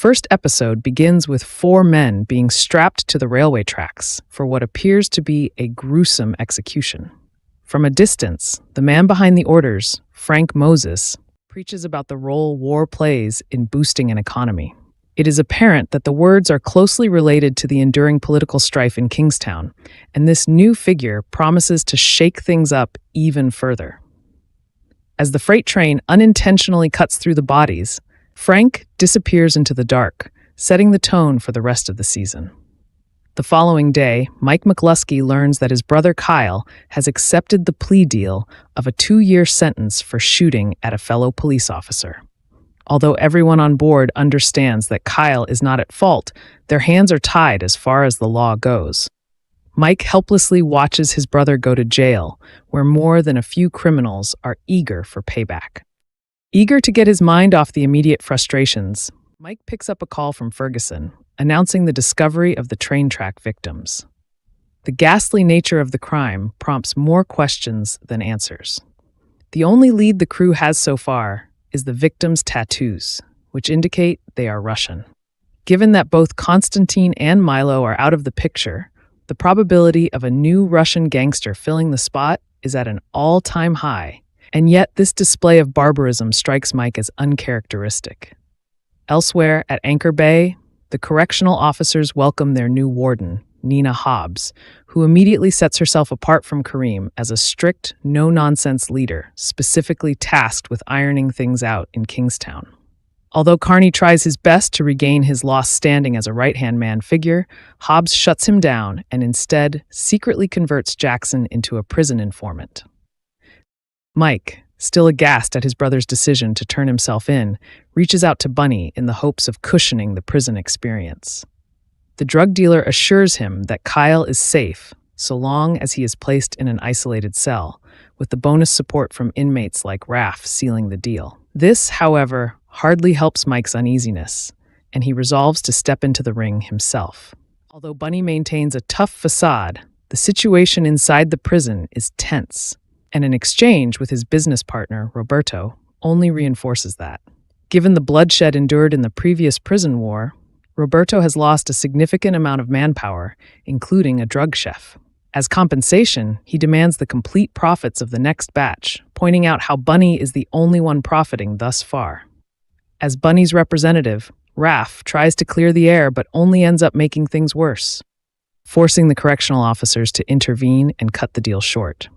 first episode begins with four men being strapped to the railway tracks for what appears to be a gruesome execution. From a distance, the man behind the orders, Frank Moses, preaches about the role war plays in boosting an economy. It is apparent that the words are closely related to the enduring political strife in Kingstown, and this new figure promises to shake things up even further. As the freight train unintentionally cuts through the bodies, Frank disappears into the dark, setting the tone for the rest of the season. The following day, Mike McCluskey learns that his brother Kyle has accepted the plea deal of a 2-year sentence for shooting at a fellow police officer. Although everyone on board understands that Kyle is not at fault, their hands are tied as far as the law goes. Mike helplessly watches his brother go to jail, where more than a few criminals are eager for payback. Eager to get his mind off the immediate frustrations, Mike picks up a call from Ferguson, announcing the discovery of the train track victims. The ghastly nature of the crime prompts more questions than answers. The only lead the crew has so far is the victims' tattoos, which indicate they are Russian. Given that both Konstantin and Milo are out of the picture, the probability of a new Russian gangster filling the spot is at an all-time high, and yet this display of barbarism strikes Mike as uncharacteristic. Elsewhere, at Anchor Bay, the correctional officers welcome their new warden, Nina Hobbs, who immediately sets herself apart from Kareem as a strict, no-nonsense leader, specifically tasked with ironing things out in Kingstown. Although Carney tries his best to regain his lost standing as a right-hand man figure, Hobbs shuts him down and instead secretly converts Jackson into a prison informant. Mike, still aghast at his brother's decision to turn himself in, reaches out to Bunny in the hopes of cushioning the prison experience. The drug dealer assures him that Kyle is safe so long as he is placed in an isolated cell, with the bonus support from inmates like Raph sealing the deal. This, however, hardly helps Mike's uneasiness, and he resolves to step into the ring himself. Although Bunny maintains a tough facade, the situation inside the prison is tense, and an exchange with his business partner, Roberto, only reinforces that. Given the bloodshed endured in the previous prison war, Roberto has lost a significant amount of manpower, including a drug chef. As compensation, he demands the complete profits of the next batch, pointing out how Bunny is the only one profiting thus far. As Bunny's representative, Raph tries to clear the air but only ends up making things worse, forcing the correctional officers to intervene and cut the deal short.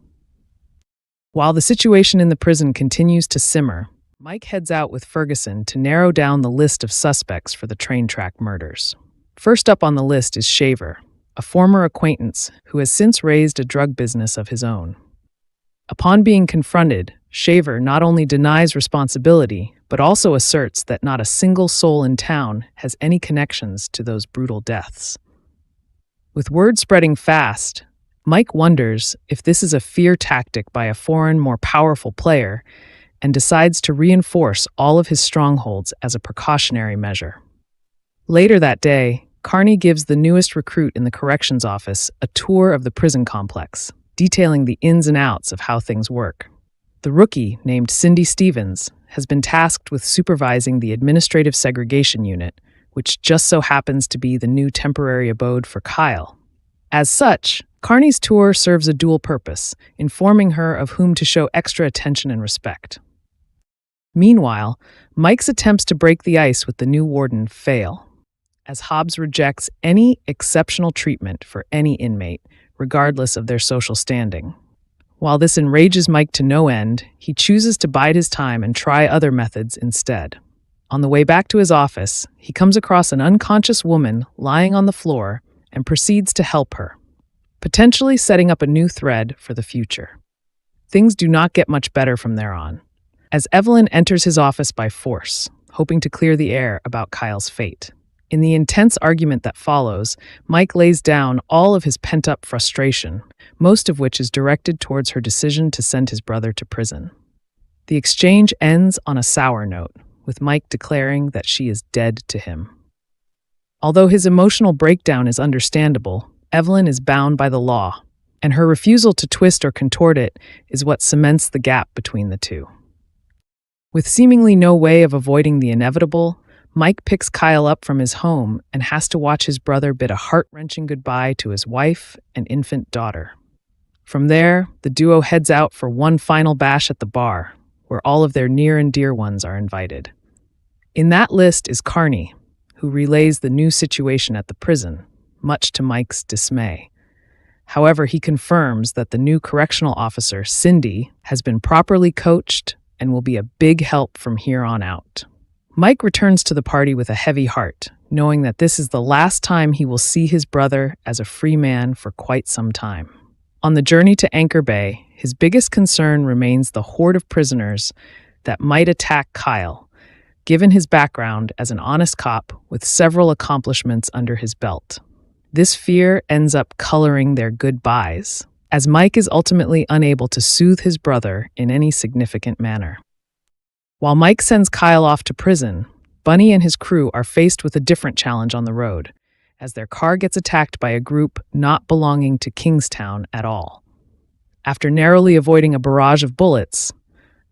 While the situation in the prison continues to simmer, Mike heads out with Ferguson to narrow down the list of suspects for the train track murders. First up on the list is Shaver, a former acquaintance who has since raised a drug business of his own. Upon being confronted, Shaver not only denies responsibility, but also asserts that not a single soul in town has any connections to those brutal deaths. With word spreading fast, Mike wonders if this is a fear tactic by a foreign, more powerful player, and decides to reinforce all of his strongholds as a precautionary measure. Later that day, Carney gives the newest recruit in the corrections office a tour of the prison complex, detailing the ins and outs of how things work. The rookie, named Cindy Stevens, has been tasked with supervising the administrative segregation unit, which just so happens to be the new temporary abode for Kyle. As such, Carney's tour serves a dual purpose, informing her of whom to show extra attention and respect. Meanwhile, Mike's attempts to break the ice with the new warden fail, as Hobbs rejects any exceptional treatment for any inmate, regardless of their social standing. While this enrages Mike to no end, he chooses to bide his time and try other methods instead. On the way back to his office, he comes across an unconscious woman lying on the floor and proceeds to help her, potentially setting up a new thread for the future. Things do not get much better from there on, as Evelyn enters his office by force, hoping to clear the air about Kyle's fate. In the intense argument that follows, Mike lays down all of his pent-up frustration, most of which is directed towards her decision to send his brother to prison. The exchange ends on a sour note, with Mike declaring that she is dead to him. Although his emotional breakdown is understandable, Evelyn is bound by the law, and her refusal to twist or contort it is what cements the gap between the two. With seemingly no way of avoiding the inevitable, Mike picks Kyle up from his home and has to watch his brother bid a heart-wrenching goodbye to his wife and infant daughter. From there, the duo heads out for one final bash at the bar, where all of their near and dear ones are invited. In that list is Carney, who relays the new situation at the prison, much to Mike's dismay. However, he confirms that the new correctional officer, Cindy, has been properly coached and will be a big help from here on out. Mike returns to the party with a heavy heart, knowing that this is the last time he will see his brother as a free man for quite some time. On the journey to Anchor Bay, his biggest concern remains the horde of prisoners that might attack Kyle, given his background as an honest cop with several accomplishments under his belt. This fear ends up coloring their goodbyes, as Mike is ultimately unable to soothe his brother in any significant manner. While Mike sends Kyle off to prison, Bunny and his crew are faced with a different challenge on the road, as their car gets attacked by a group not belonging to Kingstown at all. After narrowly avoiding a barrage of bullets,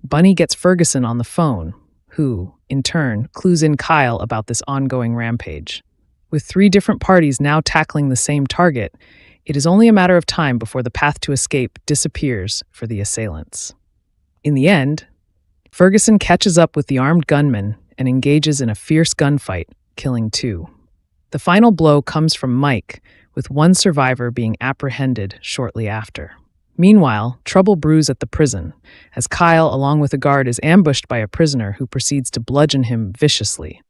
Bunny gets Ferguson on the phone, who, in turn, clues in Kyle about this ongoing rampage. With 3 different parties now tackling the same target, it is only a matter of time before the path to escape disappears for the assailants. In the end, Ferguson catches up with the armed gunman and engages in a fierce gunfight, killing 2. The final blow comes from Mike, with one survivor being apprehended shortly after. Meanwhile, trouble brews at the prison, as Kyle, along with a guard, is ambushed by a prisoner who proceeds to bludgeon him viciously.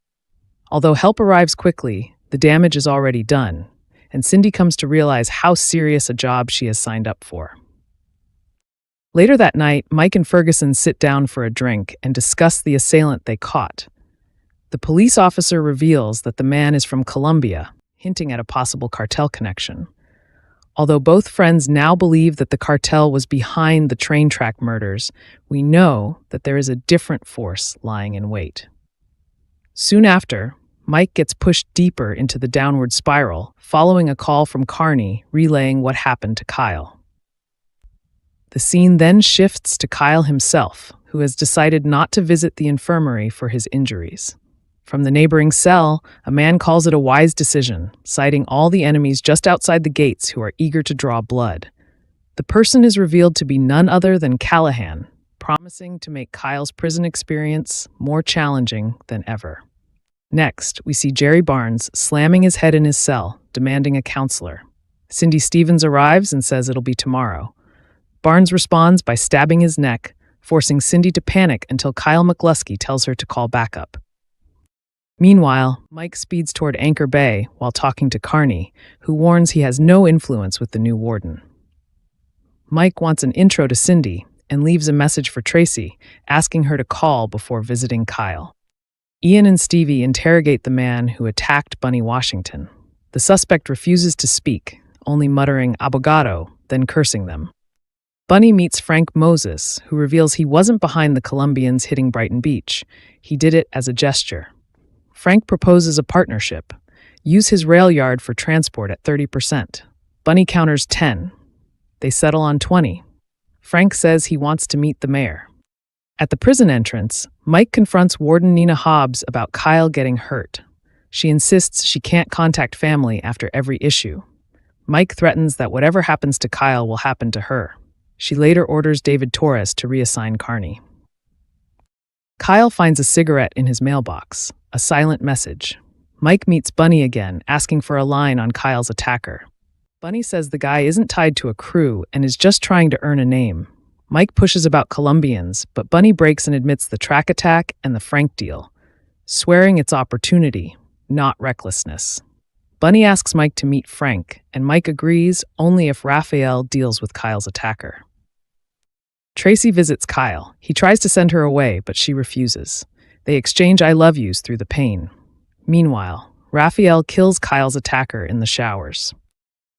Although help arrives quickly, the damage is already done, and Cindy comes to realize how serious a job she has signed up for. Later that night, Mike and Ferguson sit down for a drink and discuss the assailant they caught. The police officer reveals that the man is from Colombia, hinting at a possible cartel connection. Although both friends now believe that the cartel was behind the train track murders, we know that there is a different force lying in wait. Soon after, Mike gets pushed deeper into the downward spiral, following a call from Carney relaying what happened to Kyle. The scene then shifts to Kyle himself, who has decided not to visit the infirmary for his injuries. From the neighboring cell, a man calls it a wise decision, citing all the enemies just outside the gates who are eager to draw blood. The person is revealed to be none other than Callahan, promising to make Kyle's prison experience more challenging than ever. Next, we see Jerry Barnes slamming his head in his cell, demanding a counselor. Cindy Stevens arrives and says it'll be tomorrow. Barnes responds by stabbing his neck, forcing Cindy to panic until Kyle McCluskey tells her to call backup. Meanwhile, Mike speeds toward Anchor Bay while talking to Carney, who warns he has no influence with the new warden. Mike wants an intro to Cindy and leaves a message for Tracy, asking her to call before visiting Kyle. Ian and Stevie interrogate the man who attacked Bunny Washington. The suspect refuses to speak, only muttering "abogado," then cursing them. Bunny meets Frank Moses, who reveals he wasn't behind the Colombians hitting Brighton Beach. He did it as a gesture. Frank proposes a partnership. Use his rail yard for transport at 30%. Bunny counters 10. They settle on 20. Frank says he wants to meet the mayor. At the prison entrance, Mike confronts Warden Nina Hobbs about Kyle getting hurt. She insists she can't contact family after every issue. Mike threatens that whatever happens to Kyle will happen to her. She later orders David Torres to reassign Carney. Kyle finds a cigarette in his mailbox, a silent message. Mike meets Bunny again, asking for a line on Kyle's attacker. Bunny says the guy isn't tied to a crew and is just trying to earn a name. Mike pushes about Colombians, but Bunny breaks and admits the track attack and the Frank deal, swearing it's opportunity, not recklessness. Bunny asks Mike to meet Frank, and Mike agrees only if Raphael deals with Kyle's attacker. Tracy visits Kyle. He tries to send her away, but she refuses. They exchange I love yous through the pain. Meanwhile, Raphael kills Kyle's attacker in the showers.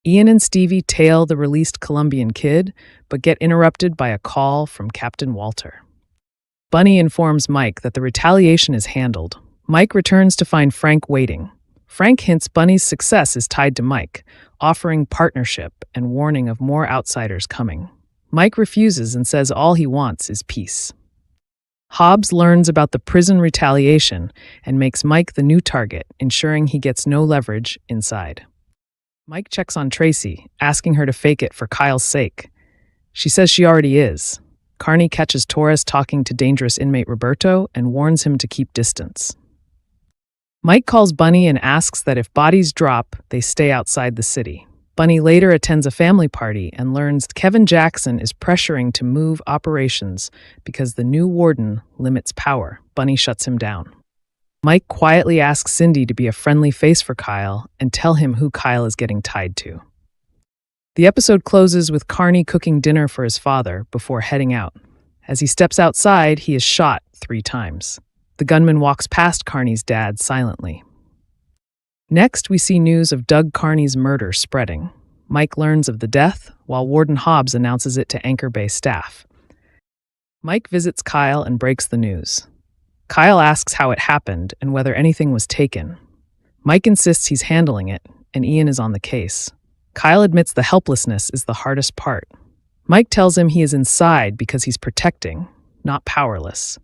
Ian and Stevie tail the released Colombian kid, but get interrupted by a call from Captain Walter. Bunny informs Mike that the retaliation is handled. Mike returns to find Frank waiting. Frank hints Bunny's success is tied to Mike, offering partnership and warning of more outsiders coming. Mike refuses and says all he wants is peace. Hobbs learns about the prison retaliation and makes Mike the new target, ensuring he gets no leverage inside. Mike checks on Tracy, asking her to fake it for Kyle's sake. She says she already is. Carney catches Torres talking to dangerous inmate Roberto and warns him to keep distance. Mike calls Bunny and asks that if bodies drop, they stay outside the city. Bunny later attends a family party and learns Kevin Jackson is pressuring to move operations because the new warden limits power. Bunny shuts him down. Mike quietly asks Cindy to be a friendly face for Kyle and tell him who Kyle is getting tied to. The episode closes with Carney cooking dinner for his father before heading out. As he steps outside, he is shot 3 times. The gunman walks past Carney's dad silently. Next, we see news of Doug Carney's murder spreading. Mike learns of the death, while Warden Hobbs announces it to Anchor Bay staff. Mike visits Kyle and breaks the news. Kyle asks how it happened and whether anything was taken. Mike insists he's handling it, and Ian is on the case. Kyle admits the helplessness is the hardest part. Mike tells him he is inside because he's protecting, not powerless.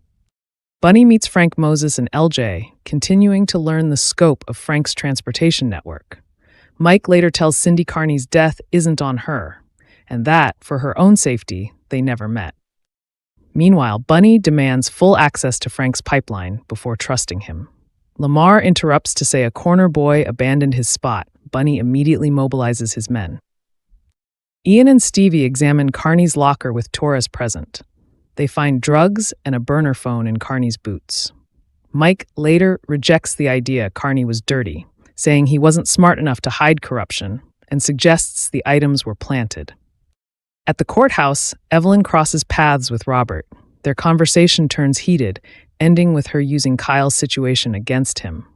Bunny meets Frank Moses and LJ, continuing to learn the scope of Frank's transportation network. Mike later tells Cindy Carney's death isn't on her, and that, for her own safety, they never met. Meanwhile, Bunny demands full access to Frank's pipeline before trusting him. Lamar interrupts to say a corner boy abandoned his spot. Bunny immediately mobilizes his men. Ian and Stevie examine Carney's locker with Torres present. They find drugs and a burner phone in Carney's boots. Mike later rejects the idea Carney was dirty, saying he wasn't smart enough to hide corruption, and suggests the items were planted. At the courthouse, Evelyn crosses paths with Robert. Their conversation turns heated, ending with her using Kyle's situation against him.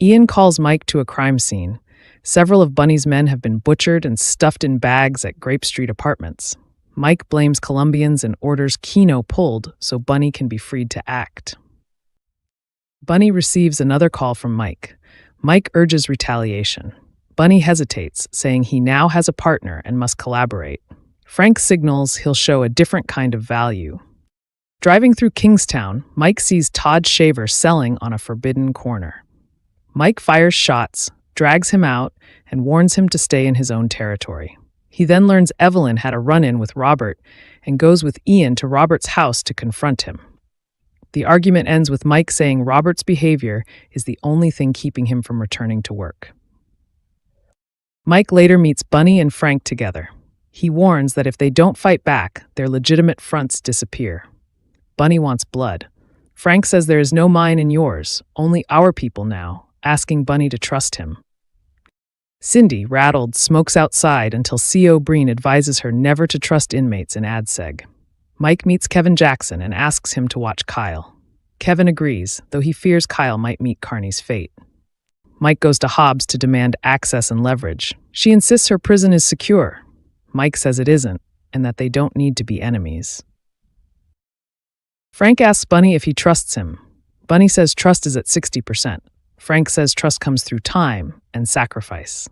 Ian calls Mike to a crime scene. Several of Bunny's men have been butchered and stuffed in bags at Grape Street Apartments. Mike blames Colombians and orders Keno pulled so Bunny can be freed to act. Bunny receives another call from Mike. Mike urges retaliation. Bunny hesitates, saying he now has a partner and must collaborate. Frank signals he'll show a different kind of value. Driving through Kingstown, Mike sees Todd Shaver selling on a forbidden corner. Mike fires shots, drags him out, and warns him to stay in his own territory. He then learns Evelyn had a run-in with Robert and goes with Ian to Robert's house to confront him. The argument ends with Mike saying Robert's behavior is the only thing keeping him from returning to work. Mike later meets Bunny and Frank together. He warns that if they don't fight back, their legitimate fronts disappear. Bunny wants blood. Frank says there is no mine in yours, only our people now, asking Bunny to trust him. Cindy, rattled, smokes outside until C.O. Breen advises her never to trust inmates in ADSEG. Mike meets Kevin Jackson and asks him to watch Kyle. Kevin agrees, though he fears Kyle might meet Carney's fate. Mike goes to Hobbs to demand access and leverage. She insists her prison is secure. Mike says it isn't, and that they don't need to be enemies. Frank asks Bunny if he trusts him. Bunny says trust is at 60%. Frank says trust comes through time and sacrifice.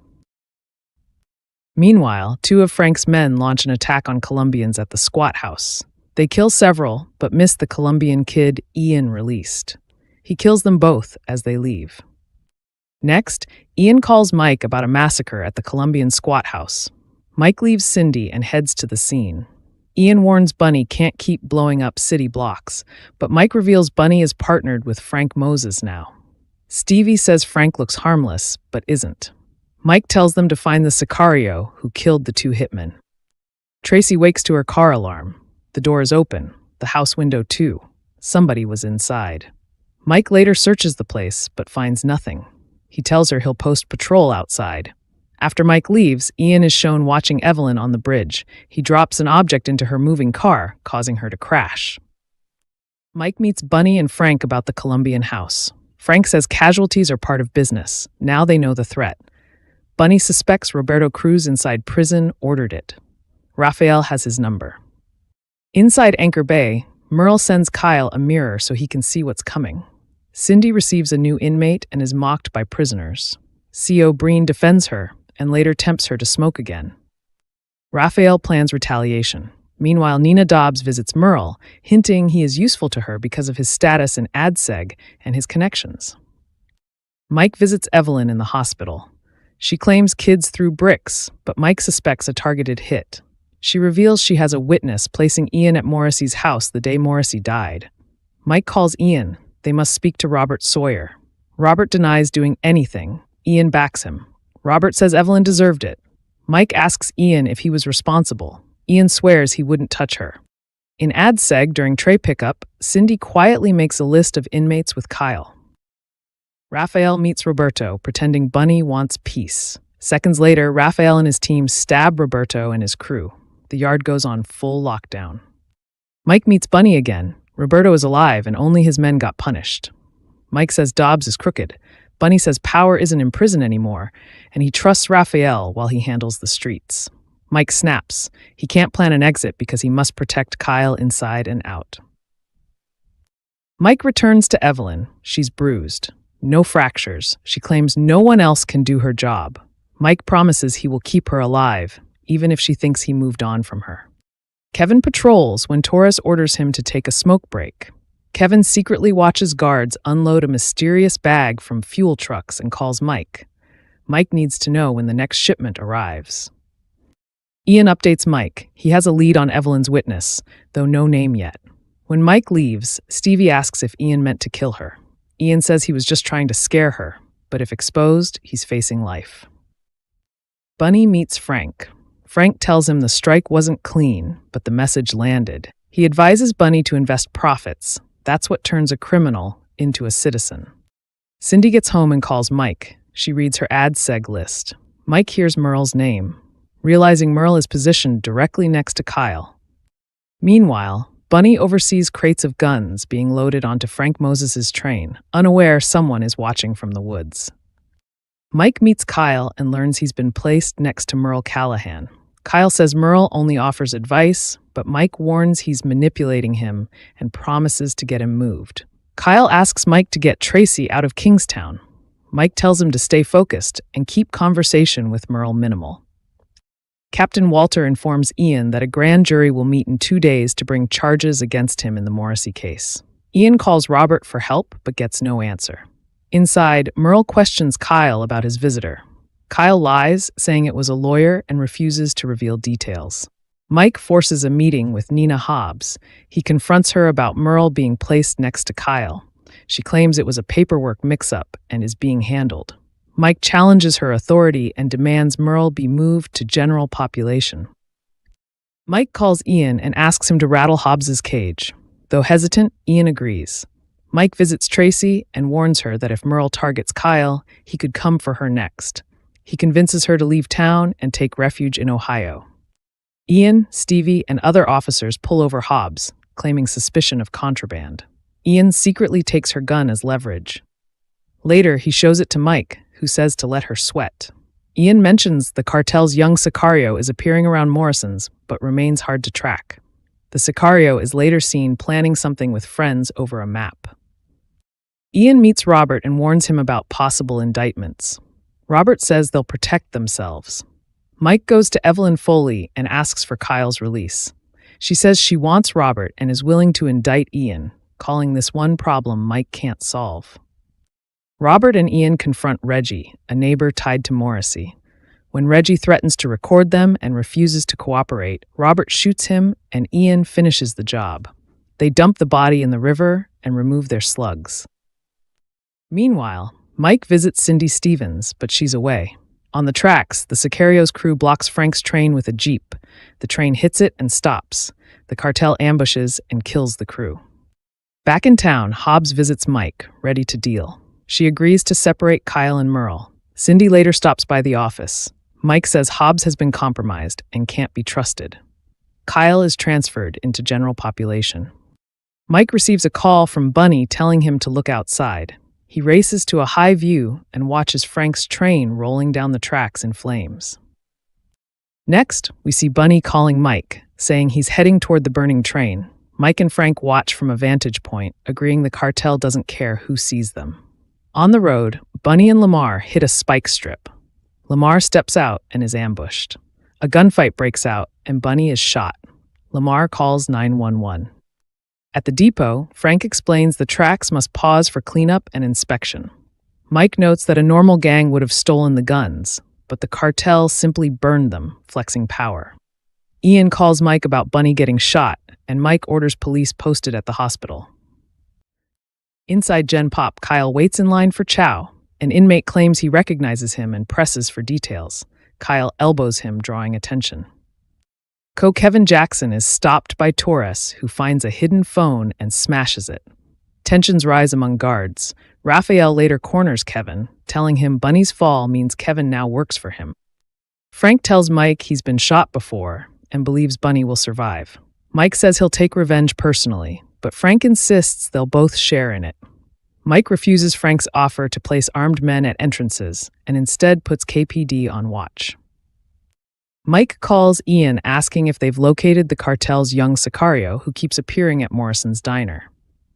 Meanwhile, 2 of Frank's men launch an attack on Colombians at the squat house. They kill several, but miss the Colombian kid Ian released. He kills them both as they leave. Next, Ian calls Mike about a massacre at the Colombian squat house. Mike leaves Cindy and heads to the scene. Ian warns Bunny can't keep blowing up city blocks, but Mike reveals Bunny is partnered with Frank Moses now. Stevie says Frank looks harmless, but isn't. Mike tells them to find the Sicario who killed the 2 hitmen. Tracy wakes to her car alarm. The door is open, the house window too. Somebody was inside. Mike later searches the place, but finds nothing. He tells her he'll post patrol outside. After Mike leaves, Ian is shown watching Evelyn on the bridge. He drops an object into her moving car, causing her to crash. Mike meets Bunny and Frank about the Colombian house. Frank says casualties are part of business. Now they know the threat. Bunny suspects Roberto Cruz inside prison ordered it. Rafael has his number. Inside Anchor Bay, Merle sends Kyle a mirror so he can see what's coming. Cindy receives a new inmate and is mocked by prisoners. C.O. Breen defends her and later tempts her to smoke again. Rafael plans retaliation. Meanwhile, Nina Dobbs visits Merle, hinting he is useful to her because of his status in ADSEG and his connections. Mike visits Evelyn in the hospital. She claims kids threw bricks, but Mike suspects a targeted hit. She reveals she has a witness placing Ian at Morrissey's house the day Morrissey died. Mike calls Ian. They must speak to Robert Sawyer. Robert denies doing anything. Ian backs him. Robert says Evelyn deserved it. Mike asks Ian if he was responsible. Ian swears he wouldn't touch her. In ADSEG during tray pickup, Cindy quietly makes a list of inmates with Kyle. Raphael meets Roberto, pretending Bunny wants peace. Seconds later, Raphael and his team stab Roberto and his crew. The yard goes on full lockdown. Mike meets Bunny again. Roberto is alive and only his men got punished. Mike says Dobbs is crooked. Bunny says power isn't in prison anymore, and he trusts Raphael while he handles the streets. Mike snaps. He can't plan an exit because he must protect Kyle inside and out. Mike returns to Evelyn. She's bruised. No fractures. She claims no one else can do her job. Mike promises he will keep her alive, even if she thinks he moved on from her. Kevin patrols when Torres orders him to take a smoke break. Kevin secretly watches guards unload a mysterious bag from fuel trucks and calls Mike. Mike needs to know when the next shipment arrives. Ian updates Mike. He has a lead on Evelyn's witness, though no name yet. When Mike leaves, Stevie asks if Ian meant to kill her. Ian says he was just trying to scare her, but if exposed, he's facing life. Bunny meets Frank. Frank tells him the strike wasn't clean, but the message landed. He advises Bunny to invest profits. That's what turns a criminal into a citizen. Cindy gets home and calls Mike. She reads her ADSEG list. Mike hears Merle's name, realizing Merle is positioned directly next to Kyle. Meanwhile, Bunny oversees crates of guns being loaded onto Frank Moses's train, unaware someone is watching from the woods. Mike meets Kyle and learns he's been placed next to Merle Callahan. Kyle says Merle only offers advice, but Mike warns he's manipulating him and promises to get him moved. Kyle asks Mike to get Tracy out of Kingstown. Mike tells him to stay focused and keep conversation with Merle minimal. Captain Walter informs Ian that a grand jury will meet in 2 days to bring charges against him in the Morrissey case. Ian calls Robert for help but gets no answer. Inside, Merle questions Kyle about his visitor. Kyle lies, saying it was a lawyer, and refuses to reveal details. Mike forces a meeting with Nina Hobbs. He confronts her about Merle being placed next to Kyle. She claims it was a paperwork mix-up and is being handled. Mike challenges her authority and demands Merle be moved to general population. Mike calls Ian and asks him to rattle Hobbs's cage. Though hesitant, Ian agrees. Mike visits Tracy and warns her that if Merle targets Kyle, he could come for her next. He convinces her to leave town and take refuge in Ohio. Ian, Stevie, and other officers pull over Hobbs, claiming suspicion of contraband. Ian secretly takes her gun as leverage. Later, he shows it to Mike, who says to let her sweat. Ian mentions the cartel's young Sicario is appearing around Morrison's, but remains hard to track. The Sicario is later seen planning something with friends over a map. Ian meets Robert and warns him about possible indictments. Robert says they'll protect themselves. Mike goes to Evelyn Foley and asks for Kyle's release. She says she wants Robert and is willing to indict Ian, calling this one problem Mike can't solve. Robert and Ian confront Reggie, a neighbor tied to Morrissey. When Reggie threatens to record them and refuses to cooperate, Robert shoots him and Ian finishes the job. They dump the body in the river and remove their slugs. Meanwhile, Mike visits Cindy Stevens, but she's away. On the tracks, the Sicario's crew blocks Frank's train with a jeep. The train hits it and stops. The cartel ambushes and kills the crew. Back in town, Hobbs visits Mike, ready to deal. She agrees to separate Kyle and Merle. Cindy later stops by the office. Mike says Hobbs has been compromised and can't be trusted. Kyle is transferred into general population. Mike receives a call from Bunny telling him to look outside. He races to a high view and watches Frank's train rolling down the tracks in flames. Next, we see Bunny calling Mike, saying he's heading toward the burning train. Mike and Frank watch from a vantage point, agreeing the cartel doesn't care who sees them. On the road, Bunny and Lamar hit a spike strip. Lamar steps out and is ambushed. A gunfight breaks out, and Bunny is shot. Lamar calls 911. At the depot, Frank explains the tracks must pause for cleanup and inspection. Mike notes that a normal gang would have stolen the guns, but the cartel simply burned them, flexing power. Ian calls Mike about Bunny getting shot, and Mike orders police posted at the hospital. Inside Gen Pop, Kyle waits in line for chow. An inmate claims he recognizes him and presses for details. Kyle elbows him, drawing attention. Kevin Jackson is stopped by Torres, who finds a hidden phone and smashes it. Tensions rise among guards. Raphael later corners Kevin, telling him Bunny's fall means Kevin now works for him. Frank tells Mike he's been shot before and believes Bunny will survive. Mike says he'll take revenge personally, but Frank insists they'll both share in it. Mike refuses Frank's offer to place armed men at entrances and instead puts KPD on watch. Mike calls Ian asking if they've located the cartel's young Sicario who keeps appearing at Morrison's diner.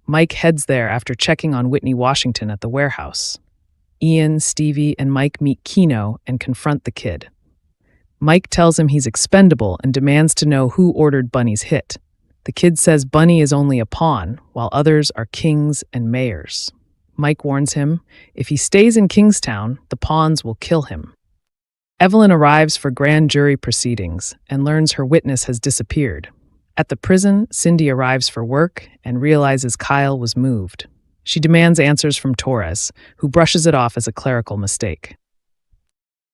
Mike heads there after checking on Whitney Washington at the warehouse. Ian, Stevie, and Mike meet Keno and confront the kid. Mike tells him he's expendable and demands to know who ordered Bunny's hit. The kid says Bunny is only a pawn, while others are kings and mayors. Mike warns him, if he stays in Kingstown, the pawns will kill him. Evelyn arrives for grand jury proceedings and learns her witness has disappeared. At the prison, Cindy arrives for work and realizes Kyle was moved. She demands answers from Torres, who brushes it off as a clerical mistake.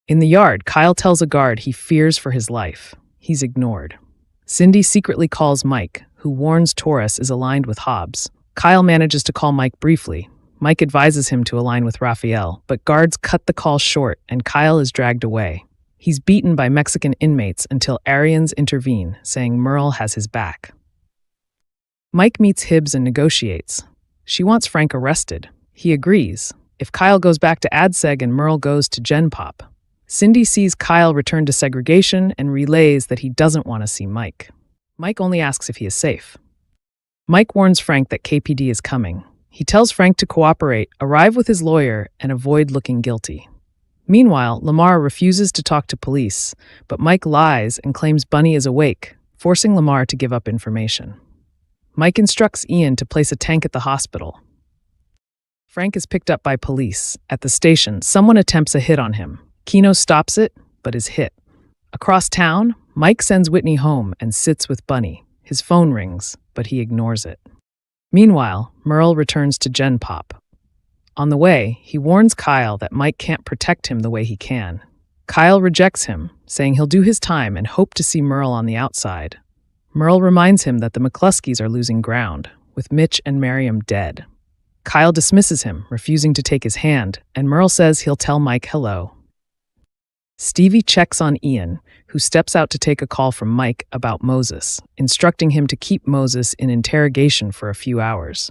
In the yard, Kyle tells a guard he fears for his life. He's ignored. Cindy secretly calls Mike, who warns Torres is aligned with Hobbs. Kyle manages to call Mike briefly. Mike advises him to align with Raphael, but guards cut the call short and Kyle is dragged away. He's beaten by Mexican inmates until Aryans intervene, saying Merle has his back. Mike meets Hibbs and negotiates. She wants Frank arrested. He agrees, if Kyle goes back to ADSEG and Merle goes to Gen Pop. Cindy sees Kyle return to segregation and relays that he doesn't want to see Mike. Mike only asks if he is safe. Mike warns Frank that KPD is coming. He tells Frank to cooperate, arrive with his lawyer, and avoid looking guilty. Meanwhile, Lamar refuses to talk to police, but Mike lies and claims Bunny is awake, forcing Lamar to give up information. Mike instructs Ian to place a tank at the hospital. Frank is picked up by police. At the station, someone attempts a hit on him. Keno stops it, but is hit. Across town, Mike sends Whitney home and sits with Bunny. His phone rings, but he ignores it. Meanwhile, Merle returns to Gen Pop. On the way, he warns Kyle that Mike can't protect him the way he can. Kyle rejects him, saying he'll do his time and hope to see Merle on the outside. Merle reminds him that the McCluskeys are losing ground, with Mitch and Miriam dead. Kyle dismisses him, refusing to take his hand, and Merle says he'll tell Mike hello. Stevie checks on Ian, who steps out to take a call from Mike about Moses, instructing him to keep Moses in interrogation for a few hours.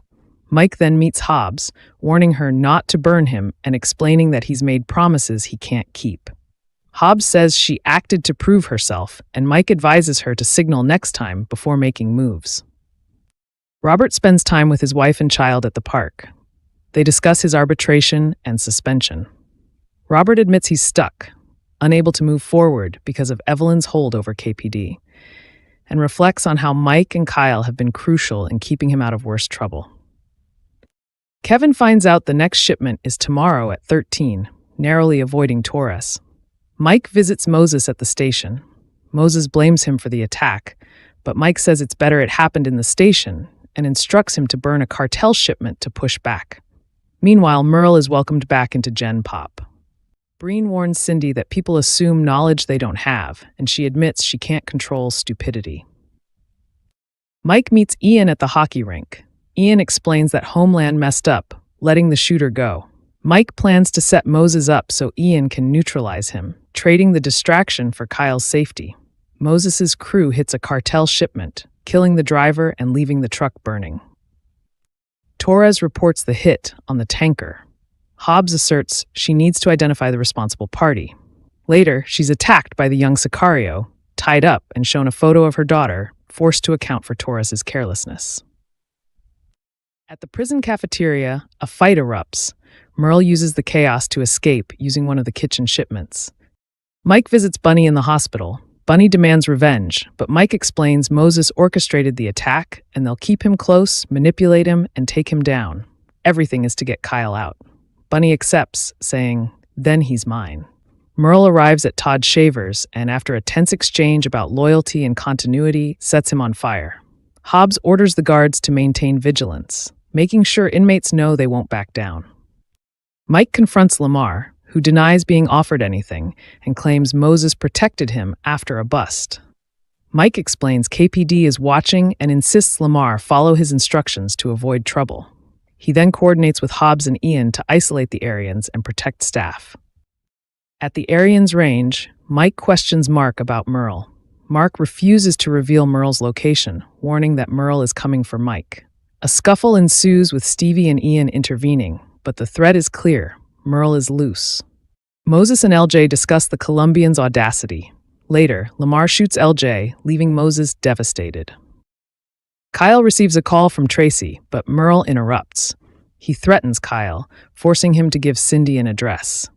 Mike then meets Hobbs, warning her not to burn him and explaining that he's made promises he can't keep. Hobbs says she acted to prove herself, and Mike advises her to signal next time before making moves. Robert spends time with his wife and child at the park. They discuss his arbitration and suspension. Robert admits he's stuck, unable to move forward because of Evelyn's hold over KPD, and reflects on how Mike and Kyle have been crucial in keeping him out of worse trouble. Kevin finds out the next shipment is tomorrow at 13, narrowly avoiding Torres. Mike visits Moses at the station. Moses blames him for the attack, but Mike says it's better it happened in the station and instructs him to burn a cartel shipment to push back. Meanwhile, Merle is welcomed back into Gen Pop. Breen warns Cindy that people assume knowledge they don't have, and she admits she can't control stupidity. Mike meets Ian at the hockey rink. Ian explains that Homeland messed up, letting the shooter go. Mike plans to set Moses up so Ian can neutralize him, trading the distraction for Kyle's safety. Moses's crew hits a cartel shipment, killing the driver and leaving the truck burning. Torres reports the hit on the tanker. Hobbs asserts she needs to identify the responsible party. Later, she's attacked by the young Sicario, tied up and shown a photo of her daughter, forced to account for Torres's carelessness. At the prison cafeteria, a fight erupts. Merle uses the chaos to escape using one of the kitchen shipments. Mike visits Bunny in the hospital. Bunny demands revenge, but Mike explains Moses orchestrated the attack and they'll keep him close, manipulate him, and take him down. Everything is to get Kyle out. Bunny accepts, saying, "Then he's mine." Merle arrives at Todd Shaver's and, after a tense exchange about loyalty and continuity, sets him on fire. Hobbs orders the guards to maintain vigilance, making sure inmates know they won't back down. Mike confronts Lamar, who denies being offered anything and claims Moses protected him after a bust. Mike explains KPD is watching and insists Lamar follow his instructions to avoid trouble. He then coordinates with Hobbs and Ian to isolate the Aryans and protect staff. At the Aryans' range, Mike questions Mark about Merle. Mark refuses to reveal Merle's location, warning that Merle is coming for Mike. A scuffle ensues with Stevie and Ian intervening, but the threat is clear. Merle is loose. Moses and LJ discuss the Colombians' audacity. Later, Lamar shoots LJ, leaving Moses devastated. Kyle receives a call from Tracy, but Merle interrupts. He threatens Kyle, forcing him to give Cindy an address.